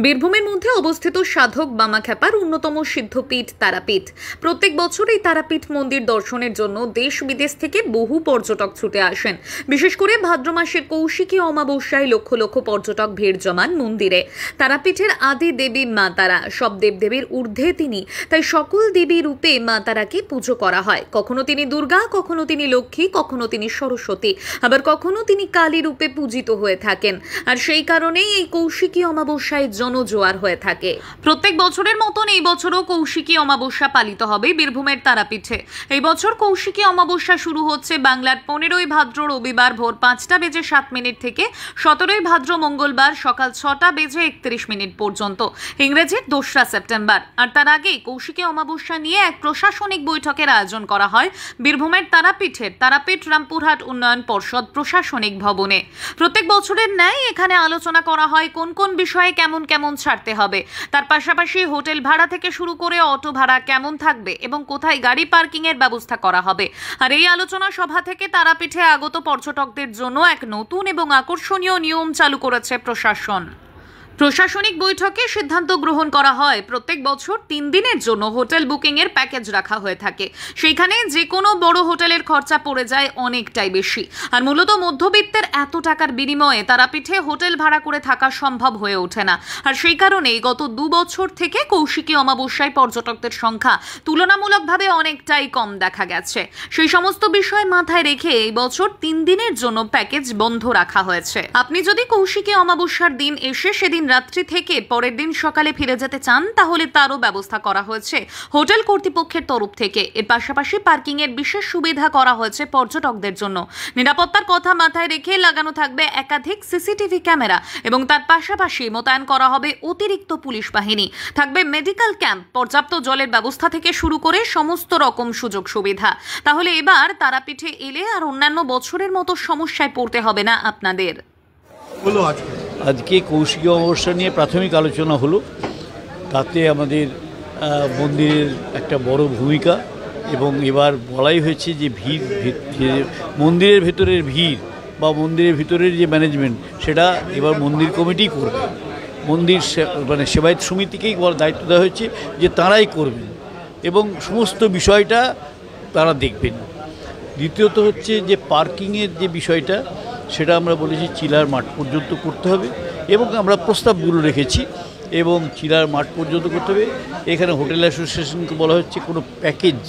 বীরভূমের মধ্যে অবস্থিত সাধক বামাখ্যাপার অন্যতম সিদ্ধপীঠ তারাপীঠ। প্রত্যেক বছর এই তারাপীঠ মন্দির দর্শনের জন্য দেশ বিদেশ থেকে বহু পর্যটক ছুটে আসেন। বিশেষ করে ভাদ্র মাসের কৌশিকী অমাবস্যায় লক্ষ লক্ষ পর্যটক ভিড় জমান মন্দিরে। তারাপীঠের আদি দেবী মা তারা, সব দেবদেবীর ঊর্ধ্বে তিনি, তাই সকল দেবী রূপে মা তারাকে পুজো করা হয়। কখনো তিনি দুর্গা, কখনো তিনি লক্ষ্মী, কখনো তিনি সরস্বতী, আবার কখনো তিনি কালী রূপে পূজিত হয়ে থাকেন। আর সেই কারণেই এই কৌশিকী অমাবস্যায় জনজোয়ার হয়ে থাকে। প্রত্যেক বছরের মতন এই বছরও কৌশিকী অমাবস্যা পালিত হবে বীরভূমের তারাপীঠে। এই বছর কৌশিকী অমাবস্যা শুরু হচ্ছে বাংলার 15ই ভাদ্র রবিবার ভোর 5:07 থেকে 17ই ভাদ্র মঙ্গলবার সকাল 6:31 পর্যন্ত, ইংরেজির 2রা সেপ্টেম্বর। আর তার আগে কৌশিকী অমাবস্যা নিয়ে এক প্রশাসনিক বৈঠকের আয়োজন করা হয় বীরভূমের তারাপীঠের তারাপীঠ রামপুরহাট উন্নয়ন পর্ষদ প্রশাসনিক ভবনে। প্রত্যেক বছরের ন্যায় এখানে আলোচনা করা হয় কোন কোন বিষয়ে কেমন কেমন ছাড়তে হবে, তার পাশাপাশি হোটেল ভাড়া থেকে শুরু করে অটো ভাড়া কেমন থাকবে এবং কোথায় গাড়ি পার্কিং এর ব্যবস্থা করা হবে। আর এই আলোচনা সভা থেকে তারাপীঠে আগত পর্যটকদের জন্য এক নতুন এবং আকর্ষণীয় নিয়ম চালু করেছে প্রশাসন। প্রশাসনিক বৈঠকে সিদ্ধান্ত গ্রহণ করা হয় প্রত্যেক বছর 3 দিনের জন্য হোটেল বুকিং এর প্যাকেজ রাখা হয়ে থাকে। সেইখানে যে কোনো বড় হোটেলের খরচা পড়ে যায় অনেকটাই বেশি। আর মূলত মধ্যবিত্তের এত টাকার বিনিময়ে তারাপীঠে হোটেল ভাড়া করে থাকা সম্ভব হয়ে ওঠে না। আর সেই কারণেই গত 2 বছর থেকে কৌশিকী অমাবস্যায় পর্যটকদের সংখ্যা তুলনামূলকভাবে অনেকটাই কম দেখা গেছে। সেই সমস্ত বিষয় মাথায় রেখে এই বছর 3 দিনের জন্য প্যাকেজ বন্ধ রাখা হয়েছে। আপনি যদি কৌশিকী অমাবস্যার দিন এসে সেদিন রাত্রি থেকে পরের দিন সকালে ফিরে যেতে চান, তাহলে তারও ব্যবস্থা করা হয়েছে হোটেল কর্তৃপক্ষের তরফ থেকে। এর পাশাপাশি পার্কিং এর বিশেষ সুবিধা করা হয়েছে পর্যটকদের জন্য। নিরাপত্তার কথা মাথায় রেখে লাগানো থাকবে একাধিক সিসিটিভি ক্যামেরা এবং তার পাশাপাশি মোতায়েন করা হবে অতিরিক্ত পুলিশ বাহিনী। থাকবে মেডিকেল ক্যাম্প, পর্যাপ্ত জলের ব্যবস্থা থেকে শুরু করে সমস্ত রকম সুযোগ সুবিধা। তাহলে এবার তারাপীঠে এলে আর অন্যান্য বছরের মতো সমস্যায় পড়তে হবে না আপনাদের। আজকে কৌশিকী অমাবস্যা নিয়ে প্রাথমিক আলোচনা হলো। তাতে আমাদের মন্দিরের একটা বড় ভূমিকা, এবং এবার বলাই হয়েছে যে মন্দিরের ভেতরের ভিড় বা মন্দিরের ভিতরের যে ম্যানেজমেন্ট, সেটা এবার মন্দির কমিটি করবে। মন্দির সেবায়ত সমিতিকেই দায়িত্ব দেওয়া হয়েছে যে তারাই করবেন এবং সমস্ত বিষয়টা তারা দেখবেন। দ্বিতীয়ত হচ্ছে যে পার্কিংয়ের যে বিষয়টা, সেটা আমরা বলেছি চিলার মাঠ পর্যন্ত করতে হবে এবং আমরা প্রস্তাবগুলো রেখেছি এবং চিলার মাঠ পর্যন্ত করতে হবে। এখানে হোটেল অ্যাসোসিয়েশনকে বলা হচ্ছে কোনো প্যাকেজ,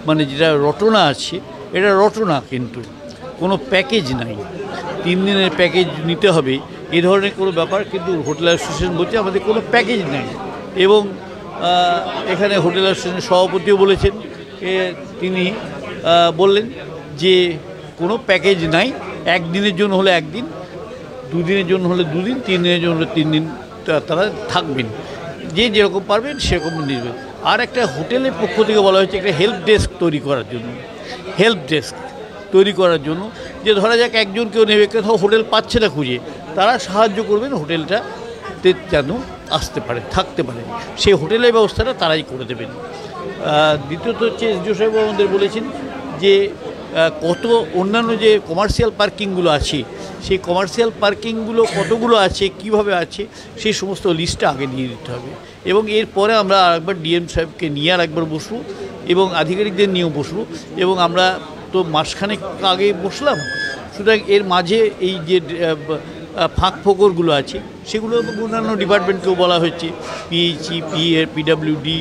মানে যেটা রটনা আছে এটা রটনা, কিন্তু কোনো প্যাকেজ নাই। 3 দিনের প্যাকেজ নিতে হবে এই ধরনের কোনো ব্যাপার, কিন্তু হোটেল অ্যাসোসিয়েশন বলছে আমাদের কোনো প্যাকেজ নাই। এবং এখানে হোটেল অ্যাসোসিয়েশনের সভাপতিও বলেছেন, তিনি বললেন যে কোনো প্যাকেজ নাই, 1 দিনের জন্য হলে 1 দিন, 2 দিনের জন্য হলে 2 দিন, 3 দিনের জন্য হলে 3 দিন তারা থাকবেন, যে যেরকম পারবেন সেরকম নেবেন। আর একটা হোটেলের পক্ষ থেকে বলা হয়েছে একটা হেল্প ডেস্ক তৈরি করার জন্য, যে ধরা যাক একজন কেউ নেবে, কোথাও হোটেল পাচ্ছে না খুঁজে, তারা সাহায্য করবেন হোটেলটাতে যেন আসতে পারে, থাকতে পারে, সেই হোটেলের ব্যবস্থাটা তারাই করে দেবেন। দ্বিতীয়ত হচ্ছে এসডিও সাহেব আমাদের বলেছেন যে কত অন্যান্য যে কমার্শিয়াল পার্কিংগুলো আছে, সেই কমার্শিয়াল পার্কিংগুলো কতগুলো আছে, কিভাবে আছে, সেই সমস্ত লিস্টটা আগে দিয়ে দিতে হবে। এবং এরপরে আমরা আরেকবার ডিএম সাহেবকে নিয়ে আরেকবার বসবো এবং আধিকারিকদের নিয়েও বসবো। এবং আমরা তো মাসখানেক আগে বসলাম, সুতরাং এর মাঝে এই যে ফাঁক ফোকরগুলো আছে সেগুলো অন্যান্য ডিপার্টমেন্টকেও বলা হয়েছে, পিএইচই, পিডব্লিউডি,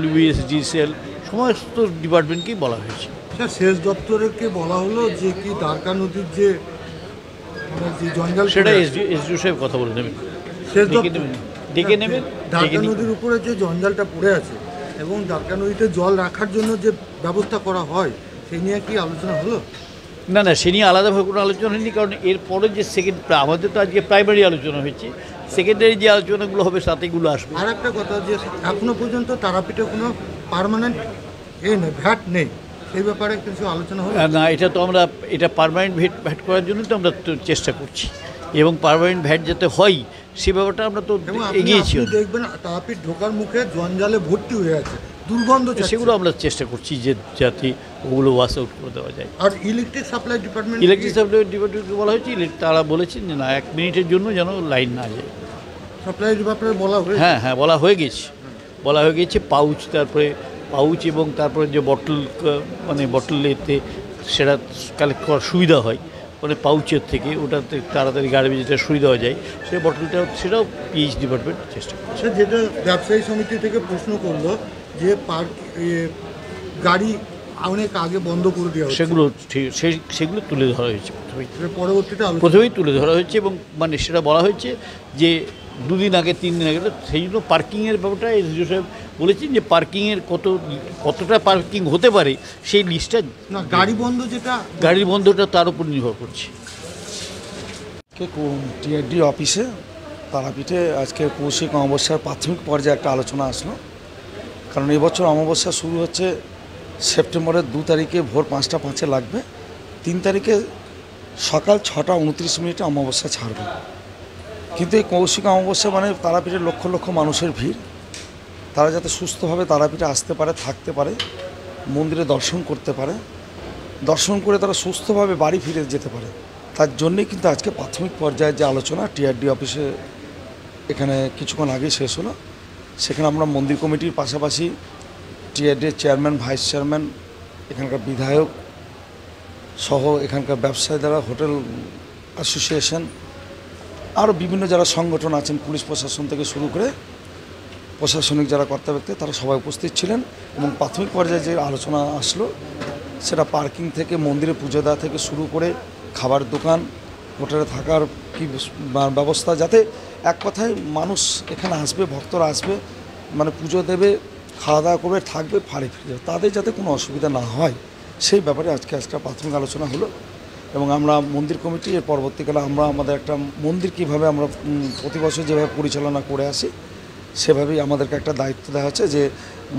WBSDCL, সমস্ত ডিপার্টমেন্টকেই বলা হয়েছে। সেচ দপ্তরকে বলা হলো যে কি দ্বারকা নদীর যে জঞ্জাল, সেটা এসডিও সাহেব কথা বলে নেবেন, ডেকে নেবেন। দ্বারকা নদীর উপরে যে জঞ্জালটা পড়ে আছে এবং দ্বারকা নদীতে জল রাখার জন্য যে ব্যবস্থা করা হয়, সেই নিয়ে কি আলোচনা হলো? না, সে নিয়ে আলাদাভাবে কোনো আলোচনা হয়নি, কারণ এরপরে যে আমাদের তো আজকে প্রাইমারি আলোচনা হয়েছে, সেকেন্ডারি যে আলোচনাগুলো হবে সাথেগুলো আসবে। আর একটা কথা, যে এখনো পর্যন্ত তারাপীঠে কোনো পার্মানেন্ট ভ্যাট নেই, সেই ব্যাপারে কিছু আলোচনা হলো? না, এটা তো আমরা পার্মানেন্ট ভ্যাট করার জন্য তো আমরা চেষ্টা করছি, এবং পার্মানেন্ট ভ্যাট যাতে হয় সে ব্যাপারটা আমরা তো এগিয়েছি। দেখবেন তারাপীঠ ঢোকার মুখে জঞ্জালে ভর্তি হয়ে আছে, দুর্গন্ধ, সেগুলো আমরা চেষ্টা করছি যে যাতে ওগুলো ওয়াশ আউট করে দেওয়া যায়। আর ইলেকট্রিক সাপ্লাই ডিপার্টমেন্টকে বলা হয়েছে, তারা বলেছেন যে না, 1 মিনিটের জন্য যেন লাইন না যায়। সাপ্লাইয়ের ব্যাপারে বলা হয়েছে? হ্যাঁ হ্যাঁ, বলা হয়ে গেছে পাউচ, তারপরে পাউচ এবং তারপরে যে বটল, মানে বটল এতে সেটা কালেক্ট করার সুবিধা হয়, মানে পাউচের থেকে ওটাতে তাড়াতাড়ি গার্বেজটা সরিয়ে দেওয়া যায়, সেই বটলটা সেটাও পিএইচ ডিপার্টমেন্ট চেষ্টা করছে। যেটা ব্যবসায়ী সমিতি থেকে প্রশ্ন করলো যে গাড়ি অনেক আগে বন্ধ করে দেওয়া হচ্ছে, সেগুলো তুলে ধরা হয়েছে প্রথমেই তুলে ধরা হয়েছে এবং মানে সেটা বলা হয়েছে যে 2 দিন আগে 3 দিন আগে, সেই জন্য পার্কিংয়ের ব্যাপারটা এসডিও সাহেব বলেছেন যে পার্কিংয়ের কতটা পার্কিং হতে পারে সেই লিস্টটা, না গাড়ির বন্ধটা তার উপর নির্ভর করছে। টিআরডি অফিসে তারাপীঠে আজকে কৌশিক অমাবস্যার প্রাথমিক পর্যায়ে একটা আলোচনা আসলো। কারণ এবছর অমাবস্যা শুরু হচ্ছে সেপ্টেম্বরের 2 তারিখে ভোর 5টা 5 লাগবে, 3 তারিখে সকাল 6টা 29 মিনিটে অমাবস্যা ছাড়বে। কিন্তু এই কৌশিক অমাবস্যা মানে তারাপীঠের লক্ষ লক্ষ মানুষের ভিড়, তারা যাতে সুস্থভাবে তারাপীঠে আসতে পারে, থাকতে পারে, মন্দিরে দর্শন করতে পারে, দর্শন করে তারা সুস্থভাবে বাড়ি ফিরে যেতে পারে, তার জন্যেই কিন্তু আজকে প্রাথমিক পর্যায়ে যে আলোচনা টিআরডি অফিসে এখানে কিছুক্ষণ আগে শেষ হলো। সেখানে আমরা মন্দির কমিটির পাশাপাশি টিআরডির চেয়ারম্যান, ভাইস চেয়ারম্যান, এখানকার বিধায়ক সহ এখানকার ব্যবসায়ী দ্বারা হোটেল অ্যাসোসিয়েশন, আরও বিভিন্ন যারা সংগঠন আছেন, পুলিশ প্রশাসন থেকে শুরু করে প্রশাসনিক যারা কর্তা ব্যক্তি, তারা সবাই উপস্থিত ছিলেন। এবং প্রাথমিক পর্যায়ে যে আলোচনা আসলো সেটা পার্কিং থেকে মন্দিরে পুজো দেওয়া থেকে শুরু করে খাবার দোকান, হোটেলে থাকার কি ব্যবস্থা, যাতে এক কথায় মানুষ এখানে আসবে, ভক্তরা আসবে, মানে পুজো দেবে, খাওয়া দাওয়া করবে, থাকবে, বাড়ি ফিরে যাবে, তাদের যাতে কোনো অসুবিধা না হয় সেই ব্যাপারে আজকে একটা প্রাথমিক আলোচনা হলো। এবং আমরা মন্দির কমিটি এর পরবর্তীকালে আমরা আমাদের একটা মন্দির কীভাবে আমরা প্রতি বছর যেভাবে পরিচালনা করে আসি সেভাবেই আমাদেরকে একটা দায়িত্ব দেওয়া হচ্ছে যে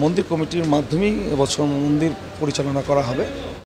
মন্দির কমিটির মাধ্যমেই এবছর মন্দির পরিচালনা করা হবে।